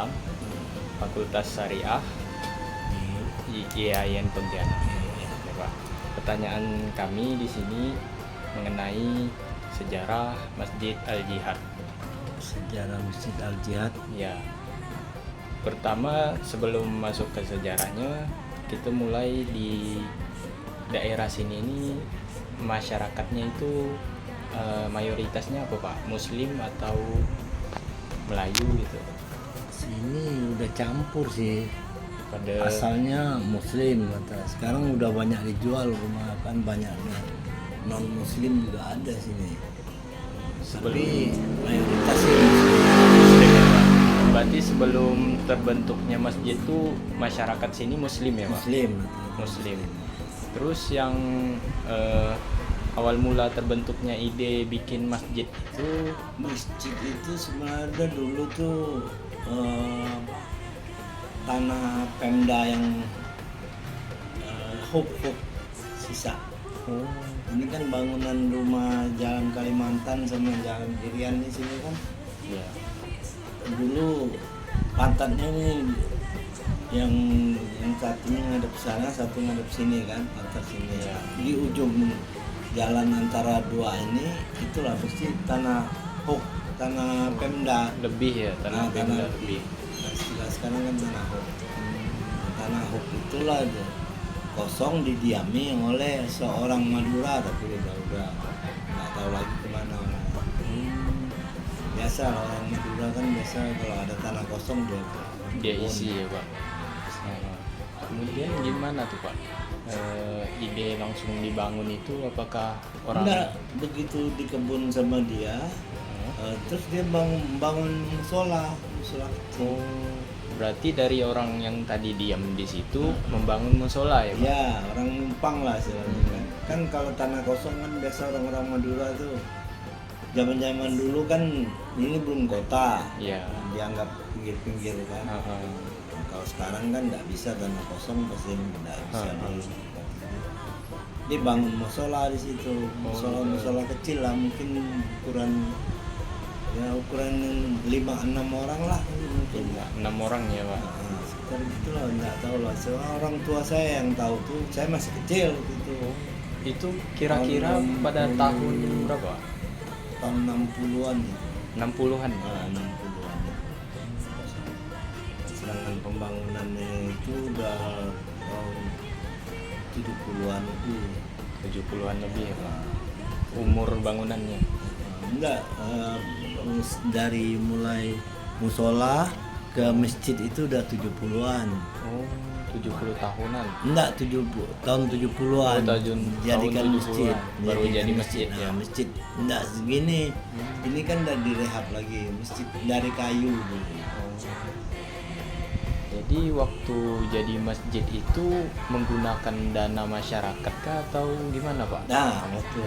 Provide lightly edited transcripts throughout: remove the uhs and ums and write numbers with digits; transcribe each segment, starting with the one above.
Islam, Fakultas Syariah IAIN Pontianak. Ya, Pak. Pertanyaan kami di sini mengenai sejarah Masjid Al-Jihad. Sejarah Masjid Al-Jihad. Ya. Pertama, sebelum masuk ke sejarahnya, kita mulai di daerah sini ini masyarakatnya itu mayoritasnya apa Pak? Muslim atau Melayu gitu? Sini udah campur sih. Pada Asalnya Muslim kata. Sekarang udah banyak dijual rumah kan, banyaknya non Muslim juga ada sini. Tapi mayoritas sih Muslim. Muslim ya Pak. Berarti sebelum terbentuknya masjid itu masyarakat sini Muslim ya Pak? Muslim. Terus yang awal mula terbentuknya ide bikin masjid itu sebenarnya dulu tuh tanah Pemda yang Hub sisa. Ini kan bangunan rumah Jalan Kalimantan sama Jalan Irian di sini kan. ya. Dulu pantatnya ini yang satunya ngadep sana, satu ngadep sini kan, pantat sini. Ya. Di ujung jalan antara dua ini itulah pasti tanah Hub, tanah Pemda. Lebih ya, tanah Pemda lebih. Sekarang kan tanah Hub. Tanah Hub itulah kosong didiami oleh seorang Madura, tapi udah nggak tahu lagi kemana orang. Biasa orang Madura kan biasa kalau ada tanah kosong Dia isi ya Pak. Kemudian gimana tuh Pak? Ide langsung dibangun itu apakah orang Enggak, begitu di kebun sama dia, terus dia bangun musola kecil. Berarti dari orang yang tadi diam di situ membangun musola ya Pak? Ya, orang numpang lah istilahnya. Kan kalau tanah kosong kan biasa orang-orang Madura tuh zaman-zaman dulu kan ini belum kota. Iya. Dianggap pinggir-pinggir kan. Kalau sekarang kan nggak bisa, tanah kosong pasti nggak bisa dulu. Dia bangun musola di situ, musola kecil lah, mungkin ukuran 5-6 orang lah mungkin. 6 orang ya Pak. Sekitar itulah, nggak tahu lah. Soalnya orang tua saya yang tahu tuh, saya masih kecil gitu. Itu kira-kira pada tahun berapa? Tahun 60-an gitu. 60-an. 60-an. Sedangkan pembangunannya itu udah tahun 70-an lebih. 70-an lebih ya Pak. Umur bangunannya. Enggak, dari mulai musola ke masjid itu udah 70-an. 70 tahunan. Enggak, tahun 70-an. Jadikan 70-an. masjid. Baru jadi masjid ya. Masjid. Enggak segini. Ini kan udah direhab lagi. Masjid dari kayu dulu. Jadi waktu jadi masjid itu menggunakan dana masyarakat kah atau gimana Pak? Nah, waktu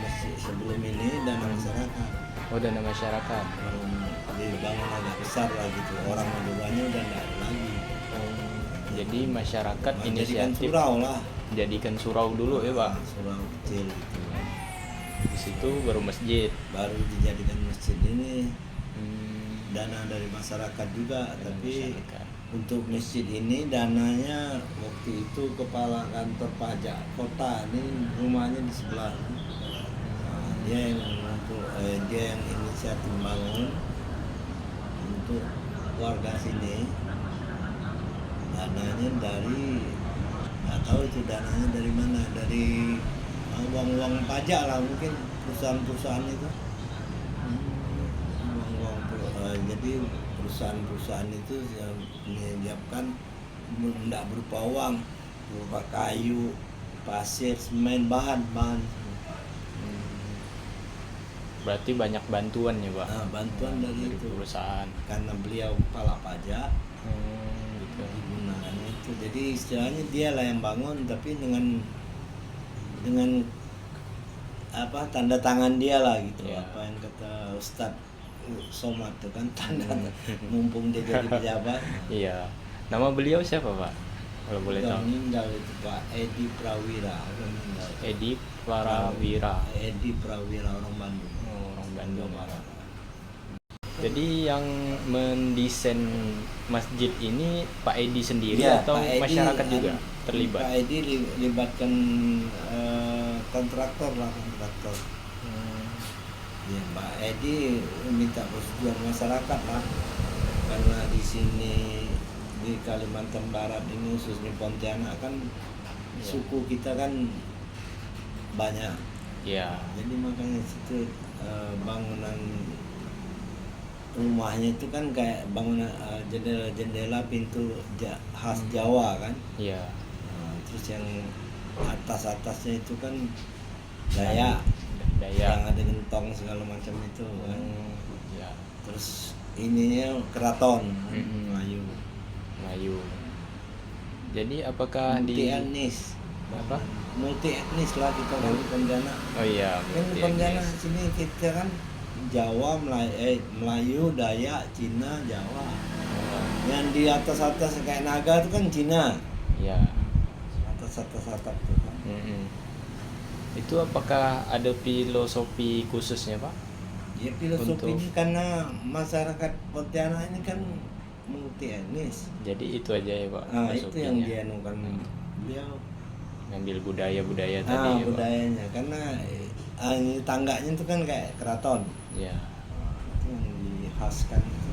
masjid sebelum ini dana masyarakat. Oh, dana masyarakat. Dibangun agak besar lah gitu. Orang Maduranya udah enggak ada lagi. Jadi masyarakat Jadikan inisiatif surau lah. jadikan surau dulu ya Pak. Surau kecil gitu. Di situ baru masjid. Baru dijadikan masjid ini dana dari masyarakat juga, tapi Masyarakat. untuk masjid ini dananya waktu itu kepala kantor pajak kota, ini rumahnya di sebelah. Dia yang inisiatif bangun untuk warga sini. Dananya dari, nggak tahu itu dananya dari mana, dari uang-uang pajak lah mungkin, perusahaan-perusahaan itu. Jadi perusahaan-perusahaan itu yang menyiapkan tidak berupa uang, berupa kayu, pasir, semen, bahan. Berarti banyak bantuan ya Pak. Nah, bantuan dari itu perusahaan. karena beliau kepala pajak. Gitu. Digunakannya itu, jadi istilahnya dia lah yang bangun, tapi dengan apa, tanda tangan dia lah gitu. Ya. Apa yang kata Ustadz Somad itu kan, tanda mumpung dia jadi pejabat. Iya. Nama beliau siapa Pak? Kalau boleh Udah tahu. meninggal itu Pak Edi Prawira, udah meninggal. Edi Prawira. Edi Prawira, orang Bandung. Orang Bandung. Jawa Barat. Jadi yang mendesain masjid ini Pak Edi sendiri Ya, atau Pak Edi, masyarakat juga terlibat? Pak Edi libatkan kontraktor lah, kontraktor. Hmm, Ya, Pak Edi minta persetujuan masyarakat lah, karena di sini di Kalimantan Barat ini khususnya Pontianak kan Ya. suku kita kan banyak, ya, jadi makanya situ bangunan rumahnya itu kan kayak bangunan jendela-jendela pintu khas Jawa kan. ya, Terus yang atas-atasnya itu kan Dayak, yang Dayak. ada gentong segala macam itu kan. Ya, Terus ininya keraton Mm-mm. Melayu, Melayu. Jadi apakah multi di etnis, apa? multi etnis lah kita kan di Pontianak. Oh iya, Kan di multi Pontianak etnis. sini kita kan Jawa, Melayu, Dayak, Cina, Jawa. Yang di atas-atas kayak naga itu kan Cina, Ya. atas-atas atap tuh kan. Mm-mm. Itu apakah ada filosofi khususnya, Pak? Ya filosofi Untuk- ini karena masyarakat Pontianak ini kan multi etnis. Jadi itu aja ya, Pak. Nah, itu yang filosofinya. dia anukan beliau. Ngambil budaya-budaya tadi ya, Pak. Budayanya karena ini tangganya itu kan kayak keraton. Ya. Itu yang dikhaskan itu.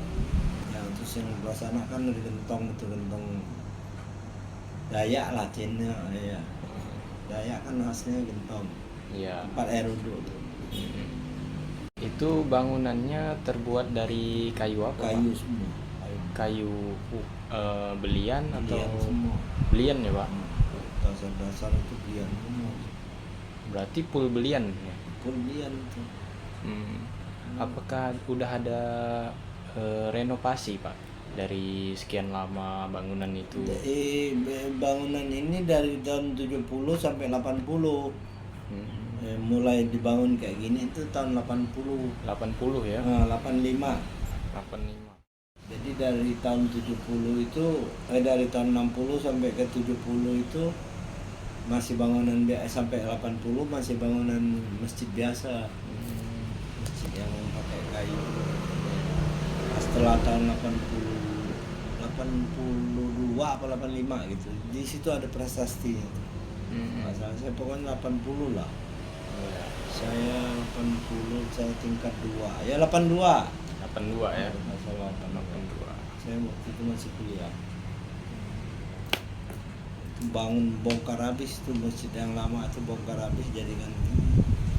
Ya, terus yang di belah sana kan ada gentong, itu gentong Dayak lah, Cina ya. Dayak kan khasnya gentong. Ya. Tempat air wudhu tuh. Mm-mm. Itu bangunannya terbuat dari kayu apa, Kayu Pak? semua. Kayu belian atau Belian semua. belian ya, Pak? Dasar-dasar itu belian semua. Berarti full belian ya. Pun belian itu. Hmm. Apakah udah ada renovasi, Pak, dari sekian lama bangunan itu? Bangunan ini dari tahun 70 sampai 80. Hmm. Mulai dibangun kayak gini itu tahun 80. 80 ya. 85. 85. Jadi dari tahun 70 itu dari tahun 60 sampai ke 70 itu masih bangunan sampai 80 masih bangunan masjid biasa. Masjid yang pakai kayu. Nah, setelah tahun 82 apa 85 gitu. Di situ ada prasasti. Masalah saya pokoknya 80 lah. Ya. Saya 80, saya tingkat 2. Ya 82. 82 ya. Masalah 82. saya waktu itu masih kuliah. Bangun bongkar habis tuh masjid yang lama itu bongkar habis jadikan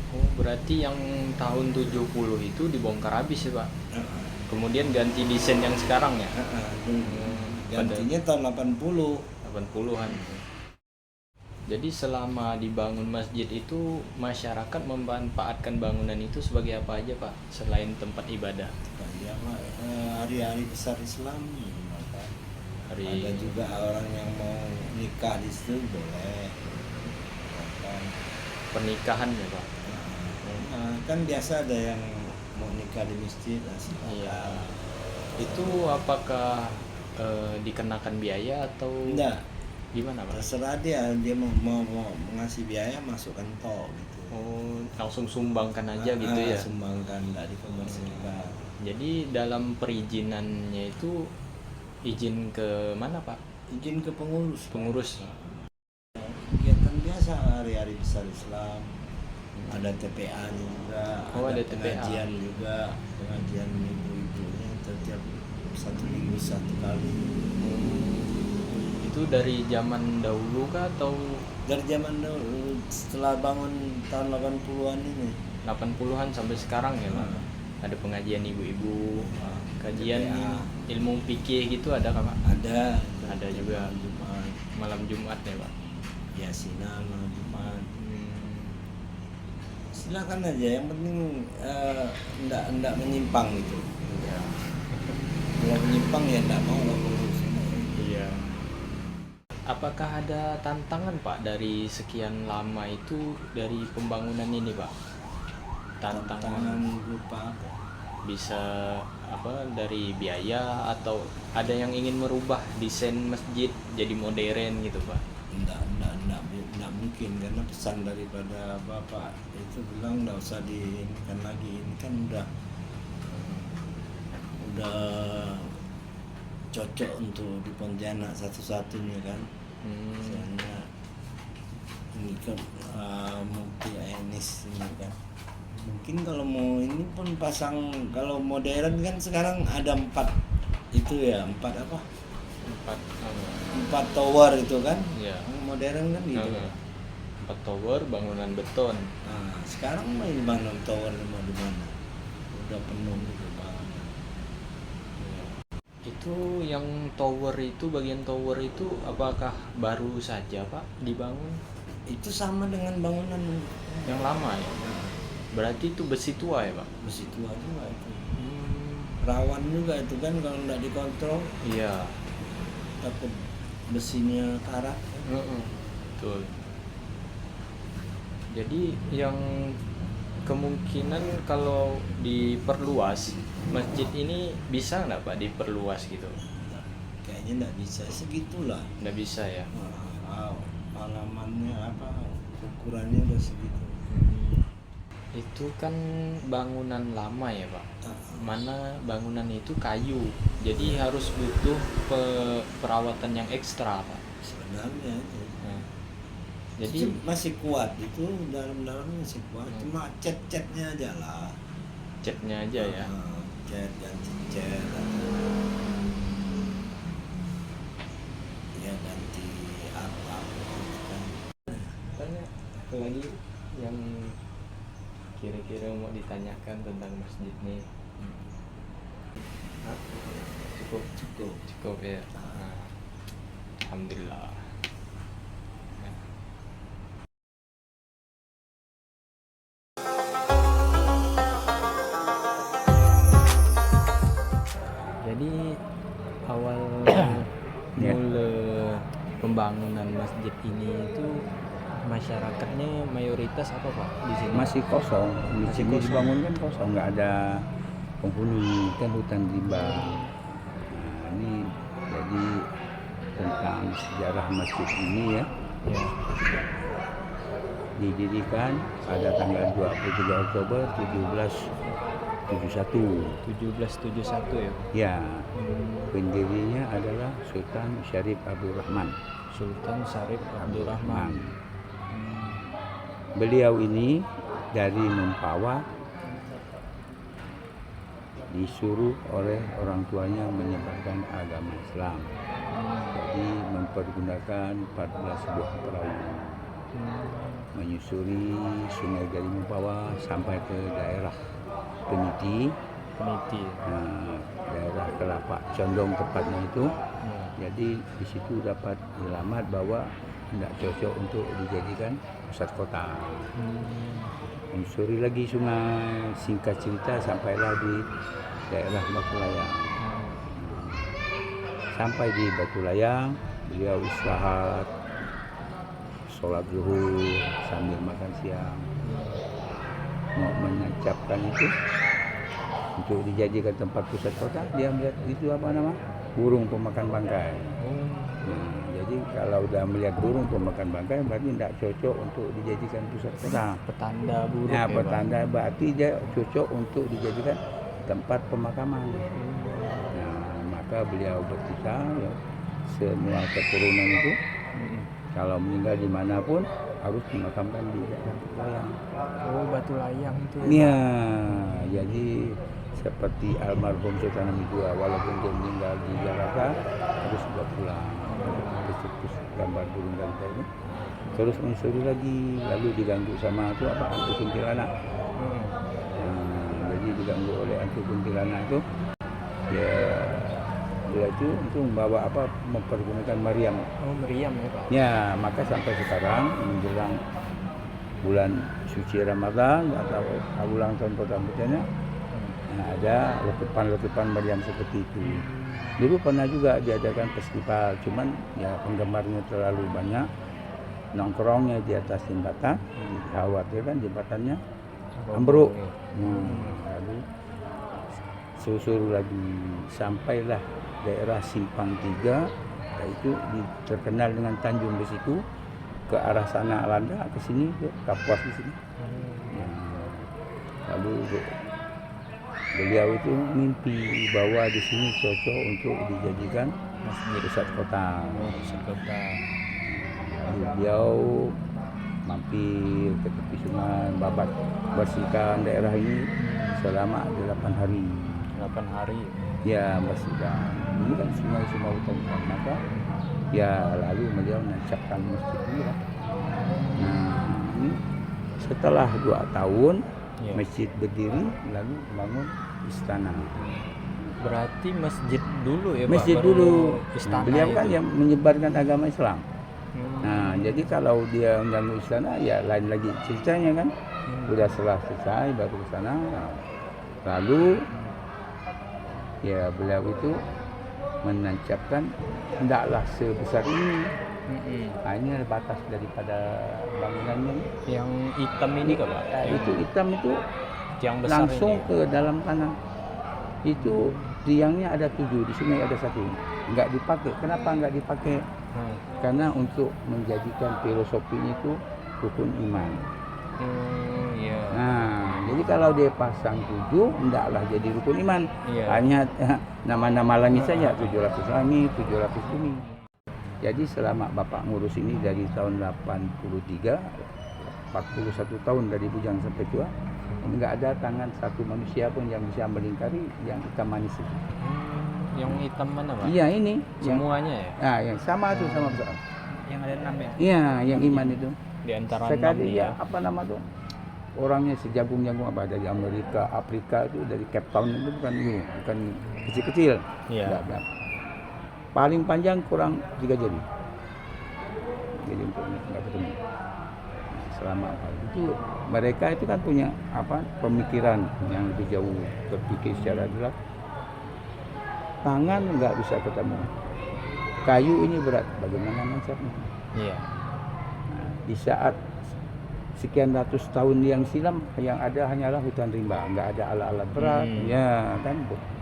Oh, berarti yang tahun 70 itu dibongkar habis ya, Pak. Kemudian ganti desain yang sekarang ya. gantinya tahun 80. 80-an. Jadi selama dibangun masjid itu masyarakat memanfaatkan bangunan itu sebagai apa aja, Pak? Selain tempat ibadah. Ya, hari-hari besar Islam maka ada juga orang yang mau nikah di situ boleh. Pernikahan ya, Pak. Kan biasa ada yang mau nikah di masjid silakan. Iya. Itu apakah dikenakan biaya atau Enggak, gimana, Pak? terserah dia mau ngasih biaya masukkan tol gitu. Oh, langsung sumbangkan aja gitu ya. Sumbangkan, enggak dikomersilkan. Jadi dalam perizinannya itu izin ke mana, Pak? Izin ke pengurus. Pengurus. Kegiatan biasa hari-hari besar Islam. Ada TPA-nya juga, Oh, ada TPA. pengajian juga, pengajian ibu-ibunya setiap 1 minggu 1 kali. Itu dari zaman dahulu kah atau Dari zaman dulu setelah bangun tahun 80-an ini. 80-an sampai sekarang ya, Pak? Ada pengajian ibu-ibu, kajian TPA. ilmu fikih gitu ada kah, Pak? Ada. Ada juga. Jumat. Malam Jumat ya, Pak? Yasinan malam Jumat. Hmm. Silakan aja, yang penting enggak menyimpang gitu. Ya. Kalau menyimpang ya enggak mau lah pengurusnya. Iya. Apakah ada tantangan, Pak, dari sekian lama itu dari pembangunan ini, Pak? Tantangan berupa apa? Bisa apa dari biaya atau ada yang ingin merubah desain masjid jadi modern gitu, Pak? Enggak mungkin, karena pesan daripada Bapak itu bilang enggak usah diinikan lagi, ini kan udah udah cocok untuk di Pontianak satu-satunya kan. Soalnya ini kan multi etnis ini kan. Mungkin kalau mau ini pun pasang, kalau modern kan sekarang ada 4 itu ya, 4 apa? 4 tower itu kan. Iya. Modern kan gitu. 4 tower bangunan beton. Nah, sekarang main bangun tower di mana? Udah penuh gitu banget. Itu yang tower itu, bagian tower itu apakah baru saja Pak dibangun? Itu sama dengan bangunan Yang lama ya? Berarti itu besi tua ya Pak? besi tua juga itu. Rawan juga itu kan kalau nggak dikontrol, Iya. takut besinya karat. Betul. Jadi yang kemungkinan kalau diperluas masjid ini bisa nggak Pak diperluas gitu? Kayaknya nggak bisa segitulah. Nggak bisa ya? Halamannya apa, ukurannya udah segitu. Itu kan bangunan lama ya Pak. Mana bangunan itu kayu, jadi harus butuh perawatan yang ekstra Pak. Sebenarnya itu. Jadi masih kuat, itu dalam-dalamnya masih kuat, cuma cat-catnya aja lah. catnya aja ya. Cat, ganti cat, ya ganti apa kan. Tanya apa lagi yang kira-kira mau ditanyakan tentang masjid nih? Cukup ya. Alhamdulillah. Jadi awal mula pembangunan masjid ini itu masyarakatnya mayoritas apa Pak di sini? Masih kosong. Di Masih sini kosong. dibangun kan kosong, nggak ada penghuni, kan hutan rimba. Nah, ini jadi tentang sejarah masjid ini ya. Ya. Didirikan pada tanggal 23 Oktober 1771. 1771 ya. Ya, pendirinya adalah Sultan Syarif Abdurrahman. Sultan Syarif Abdurrahman. Beliau ini dari Mempawah disuruh oleh orang tuanya menyebarkan agama Islam. Jadi mempergunakan 14 buah perahu, menyusuri sungai dari Mempawah sampai ke daerah Peniti. Daerah Kelapa Condong tepatnya itu. Jadi di situ dapat alamat bahwa tidak cocok untuk dijadikan pusat kota. Menyusuri lagi sungai, singkat cerita sampailah di daerah Batu Layang. Sampai di Batu Layang, beliau istirahat, sholat zuhur sambil makan siang. Mau menancapkan itu untuk dijadikan tempat pusat kota, dia melihat itu apa nama? Burung pemakan bangkai. Jadi kalau udah melihat burung pemakan bangkai berarti tidak cocok untuk dijadikan pusat kota. Petanda burung. Nah, ya, petanda berarti dia cocok untuk dijadikan tempat pemakaman. Nah, maka beliau berkisah ya, semua keturunan itu kalau meninggal dimanapun harus dimakamkan di daerah Batu Layang. Oh, Batu Layang itu. Iya, jadi seperti almarhum Sultan Hamid II, walaupun dia meninggal di Jakarta harus sudah pulang. Terus gambar burung ganta itu terus menyusuri lagi, lalu diganggu sama itu apa, hantu kuntilanak. Jadi diganggu oleh hantu kuntilanak itu, ya dia itu membawa apa, mempergunakan Maryam. Oh, Meriam ya Pak. Ya, maka sampai sekarang menjelang bulan suci Ramadan atau ulang tahun pertama, ada letupan-letupan meriam seperti itu. Dulu pernah juga diadakan festival, cuman ya penggemarnya terlalu banyak, nongkrongnya di atas jembatan, dikhawatirkan jembatannya ambruk. Lalu susur lagi sampailah daerah Simpang 3, yaitu terkenal dengan Tanjung Besiku, ke arah sana Alanda, ke sini ke Kapuas di sini. Lalu beliau itu mimpi bahwa di sini cocok untuk dijadikan pusat kota. Oh, pusat kota. Lalu beliau mampir ke tepi sungai, babat bersihkan daerah ini selama 8 hari. 8 hari. Ya, bersihkan. Ini kan sungai semua hutan, maka ya lalu beliau menancapkan masjid ini lah. Nah, ini setelah 2 tahun Ya. masjid berdiri, lalu bangun istana. Berarti masjid dulu ya, Pak? Masjid Baru dulu. istana Beliau kan itu. yang menyebarkan agama Islam. Hmm. Nah, jadi kalau dia mengganggu istana, ya lain lagi ceritanya kan. Udah setelah selesai baru ke sana. Lalu ya beliau itu menancapkan hendaklah sebesar ini. Hanya batas daripada bangunannya. Yang hitam ini kah, Pak? Ya, itu hitam itu Yang besar langsung ini. ke dalam tanah. Itu tiangnya ada 7, di sini ada 1. Enggak dipakai. Kenapa enggak dipakai? Karena untuk menjadikan filosofinya itu rukun iman. Iya. Nah, jadi kalau dia pasang 7, hendaklah jadi rukun iman. Iya. Hanya nama-nama langit saja, 700 langit, 700 bumi. Jadi selama Bapak ngurus ini dari tahun 83, 41 tahun dari bujang sampai tua, enggak ada tangan satu manusia pun yang bisa melingkari yang hitam manis itu. Yang hitam mana, Pak? Iya, ini. Semuanya ya? Nah, yang sama tuh sama besar. Yang ada 6 ya? Iya, yang iman itu. Di antara 6 Sekali nih ya, apa nama tuh? Orangnya sejagung-jagung apa dari Amerika, Afrika itu dari Cape Town itu bukan kecil-kecil. Iya. Enggak. Paling panjang kurang 3 jari. Jadi untuk enggak ketemu. Selama apa itu mereka itu kan punya apa pemikiran yang lebih jauh, berpikir secara jelas. Tangan enggak bisa ketemu. Kayu ini berat, bagaimana nancapnya? Iya. Nah, di saat sekian ratus tahun yang silam yang ada hanyalah hutan rimba, enggak ada alat-alat berat, ya kan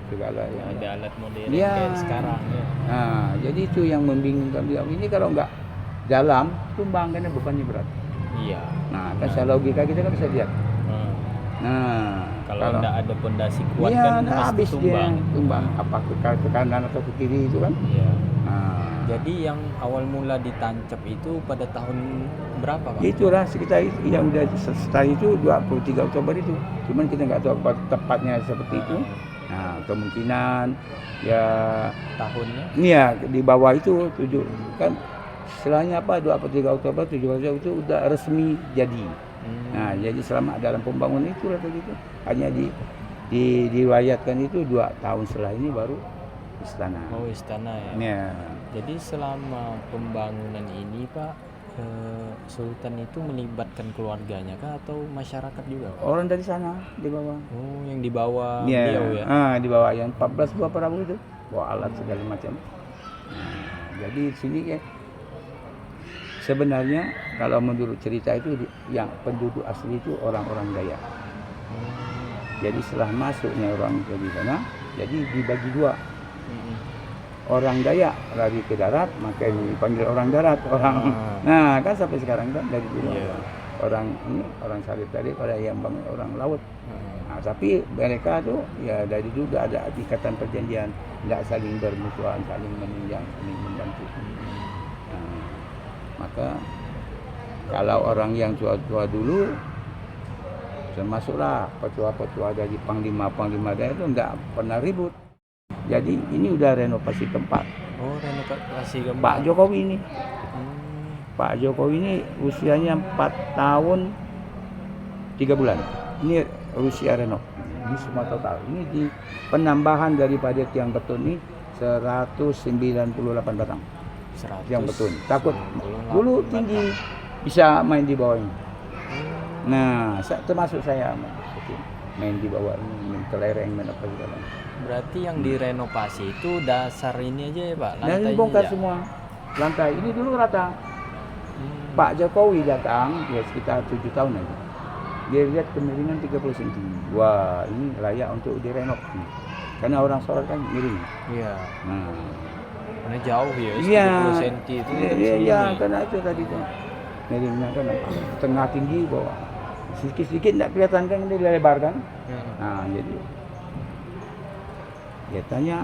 segala yang Ada alat modern Ya. kayak sekarang ya. Nah, jadi itu yang membingungkan beliau. Ini kalau enggak dalam, tumbang karena bebannya berat. Iya. Nah, kan secara logika kita kan bisa lihat. Nah, Kalau tidak ada pondasi kuat iya, kan nah, pasti habis tumbang. dia tumbang apa ke kanan atau ke kiri itu kan. Iya. Nah, Jadi yang awal mula ditancap itu pada tahun berapa, Pak? itulah sekitar yang udah setelah itu 23 Oktober itu. Cuman kita nggak tahu apa tepatnya seperti itu. Nah, kemungkinan ya Tahunnya? ini ya di bawah itu 7 kan istilahnya apa 23 Oktober 17 itu udah resmi jadi. Nah, jadi selama dalam pembangunan itu lah begitu. Hanya diriwayatkan itu 2 tahun setelah ini baru istana. Oh, istana ya. Ya. Jadi selama pembangunan ini, Pak, Sultan itu melibatkan keluarganya kah atau masyarakat juga, Pak? Orang dari sana di bawah. Oh, yang dibawa Ya, beliau ya? di bawah yang 14 buah perahu itu, bawa alat segala macam. Nah, jadi di sini ya sebenarnya kalau menurut cerita itu yang penduduk asli itu orang-orang Dayak. Jadi setelah masuknya orang ke di sana, jadi dibagi 2. Orang Dayak lari ke darat, maka dipanggil orang darat. Nah, kan sampai sekarang kan dari dulu. Iya. Orang ini orang Salib tadi pada yang orang laut. Nah, tapi mereka tuh ya dari dulu ada ikatan perjanjian, tidak saling bermusuhan, saling menunjang, saling membantu. Nah, maka kalau orang yang tua-tua dulu termasuklah petua-petua dari panglima-panglima daerah itu enggak pernah ribut. Jadi ini udah renovasi keempat. Oh, renovasi keempat. Pak Jokowi ini. Pak Jokowi ini usianya 4 tahun 3 bulan. Ini usia renov. Ini semua total. Ini di penambahan daripada tiang beton ini 198 batang. 100. Tiang beton. Takut dulu tinggi bisa main di bawah ini. Nah, termasuk saya main di bawah ini, main kelereng, main apa segala. Berarti yang direnovasi itu dasar ini aja ya, Pak? Dan Lantainya bongkar aja? semua. Lantai ini dulu rata. Pak Jokowi datang ya sekitar 7 tahun aja. Dia lihat kemiringan 30 cm. Wah, ini layak untuk direnov. Karena orang Sorot kan miring. Iya. Nah, Karena jauh ya, iya. 30 cm itu. Iya, karena itu tadi tuh. Miringnya kan tengah tinggi bawah. Sedikit-sedikit tidak kelihatan kan ini lebar kan. Nah, jadi Dia tanya,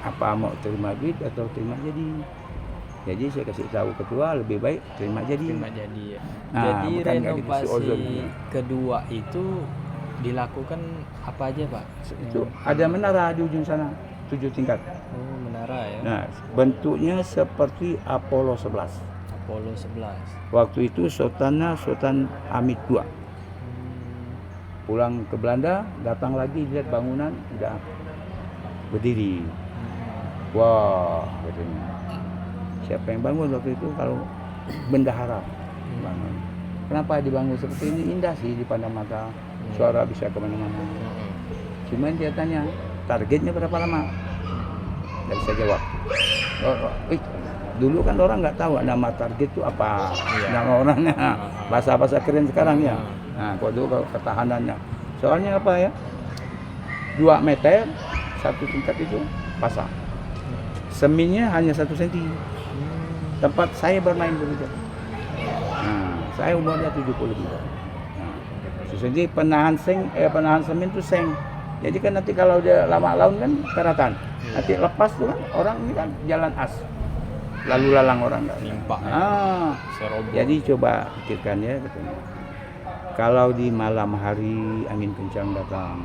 apa mau terima duit atau terima jadi? Jadi saya kasih tahu ketua lebih baik terima jadi. Terima jadi ya. Nah, Jadi bukan nggak gitu, si Ozon. renovasi kedua itu dilakukan apa aja Pak? Itu ada menara di ujung sana, 7 tingkat. Oh, menara ya. Nah, bentuknya seperti Apollo 11. Apollo 11. Waktu itu Sultan Hamid II. Pulang ke Belanda, datang lagi lihat bangunan udah berdiri. Wah, katanya. Siapa yang bangun waktu itu? Kalau bendahara bangun. Kenapa dibangun seperti ini? Indah sih dipandang mata. Suara bisa kemana-mana. Cuman dia tanya, targetnya berapa lama? Nggak bisa jawab. Dulu kan orang nggak tahu nama target itu apa, nama orangnya. Bahasa-bahasa keren sekarang ya. Nah, kalau dulu kalau ketahanannya. Soalnya apa ya? 2 meter, 1 tingkat itu pasang. Seminnya hanya 1 senti. Tempat saya bermain begitu. Nah, saya umurnya 70 lebih. Jadi penahan semen itu seng. Jadi kan nanti kalau dia lama laun kan karatan. Nanti lepas tuh kan orang ini kan jalan as. Lalu lalang orang enggak. Nimpak. Serobot. Jadi coba pikirkan ya katanya. Kalau di malam hari angin kencang datang,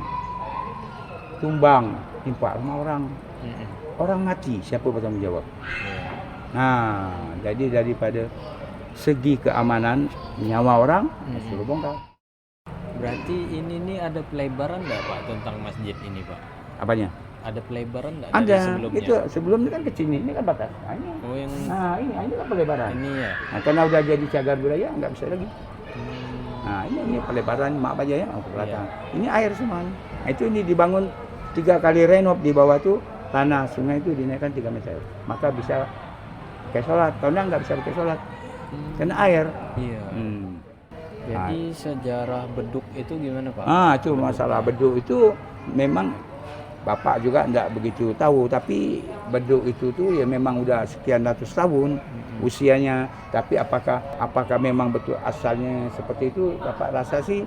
tumbang, timpa rumah orang. Orang mati, siapa bertanggung jawab? Nah, jadi daripada segi keamanan nyawa orang, suruh bongkar. Berarti ini nih ada pelebaran nggak Pak tentang masjid ini Pak? Apanya? Ada pelebaran nggak dari Ada. sebelumnya? Itu sebelumnya kan kecil ini kan batas. Nah, ini. Oh yang Ini kan pelebaran. ini ya. Nah, karena udah jadi cagar budaya nggak bisa lagi. Nah, ini pelebaran maaf aja ya, ke belakang. Ini air semua. Nah, itu ini dibangun 3 kali renov di bawah tuh tanah sungai itu dinaikkan 3 meter. Maka bisa pakai sholat. Kalau nggak bisa pakai sholat. Karena air. Iya. Jadi sejarah beduk itu gimana Pak? Itu masalah beduk itu memang Bapak juga enggak begitu tahu, tapi beduk itu tuh ya memang udah sekian ratus tahun usianya. Tapi apakah memang betul asalnya seperti itu? Bapak rasa sih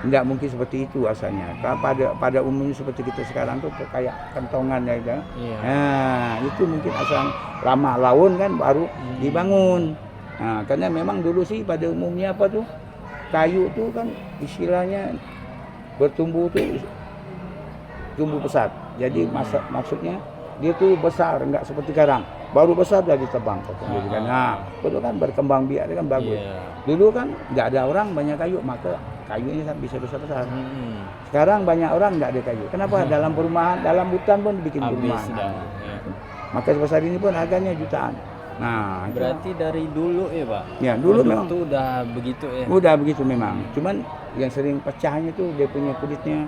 enggak mungkin seperti itu asalnya. Karena pada umumnya seperti kita sekarang tuh kayak kentongan ya gitu. Iya. Nah, itu mungkin asal lama laun kan baru dibangun. Nah, karena memang dulu sih pada umumnya apa tuh kayu tuh kan istilahnya bertumbuh tuh tumbuh pesat. Jadi maksudnya dia tuh besar, enggak seperti sekarang. Baru besar udah ditebang jadi kan. Nah, itu kan berkembang biak kan bagus. Dulu kan enggak ada orang banyak kayu, maka kayunya bisa besar-besar. Sekarang banyak orang enggak ada kayu. Kenapa? Dalam perumahan, dalam hutan pun dibikin perumahan. Maka sebesar ini pun harganya jutaan. Nah, berarti dari dulu ya Pak? Ya, dulu memang itu udah begitu ya? Udah begitu memang. Cuman yang sering pecahnya tuh dia punya kulitnya